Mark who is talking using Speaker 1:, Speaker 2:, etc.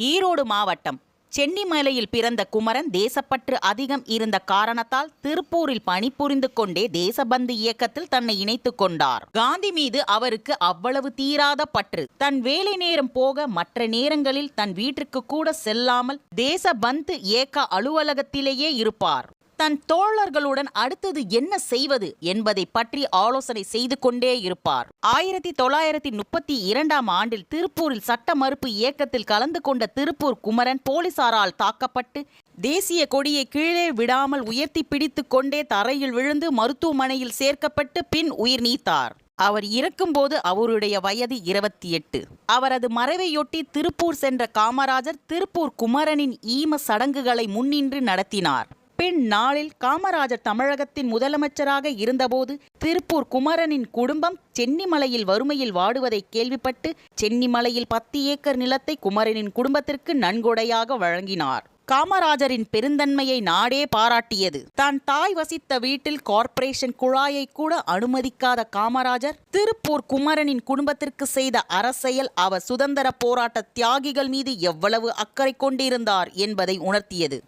Speaker 1: ஈரோடு மாவட்டம் சென்னிமலையில் பிறந்த குமரன் தேசப்பற்று அதிகம் இருந்த காரணத்தால் திருப்பூரில் பணிபுரிந்து கொண்டே தேசபந்து இயக்கத்தில் தன்னை இணைத்துக் கொண்டார். காந்தி மீது அவருக்கு அவ்வளவு தீராத பற்று. தன் வேலை நேரம் போக மற்ற நேரங்களில் தன் வீட்டிற்கு கூட செல்லாமல் தேசபந்து இயக்க அலுவலகத்திலேயே இருப்பார். தன் தோழர்களுடன் அடுத்தது என்ன செய்வது என்பதை பற்றி ஆலோசனை செய்து கொண்டே இருப்பார். 1932 ஆண்டில் திருப்பூரில் சட்ட மறுப்பு இயக்கத்தில் கலந்து கொண்ட திருப்பூர் குமரன் போலீசாரால் தாக்கப்பட்டு தேசிய கொடியை கீழே விடாமல் உயர்த்தி பிடித்து கொண்டே தரையில் விழுந்து மருத்துவமனையில் சேர்க்கப்பட்டு பின் உயிர் நீத்தார். அவர் இறக்கும்போது அவருடைய வயது 28. அவரது மறைவையொட்டி திருப்பூர் சென்ற காமராஜர் திருப்பூர் குமரனின் ஈம சடங்குகளை முன்னின்று நடத்தினார். பின் நாளில் காமராஜர் தமிழகத்தின் முதலமைச்சராக இருந்தபோது திருப்பூர் குமரனின் குடும்பம் சென்னிமலையில் வறுமையில் வாடுவதை கேள்விப்பட்டு சென்னிமலையில் 10 ஏக்கர் நிலத்தை குமரனின் குடும்பத்திற்கு நன்கொடையாக வழங்கினார். காமராஜரின் பெருந்தன்மையை நாடே பாராட்டியது. தான் தாய் வசித்த வீட்டில் கார்ப்பரேஷன் குழாயை கூட அனுமதிக்காத காமராஜர் திருப்பூர் குமரனின் குடும்பத்திற்கு செய்த அரசியல் அவர் சுதந்திர போராட்ட தியாகிகள் மீது எவ்வளவு அக்கறை கொண்டிருந்தார் என்பதை உணர்த்தியது.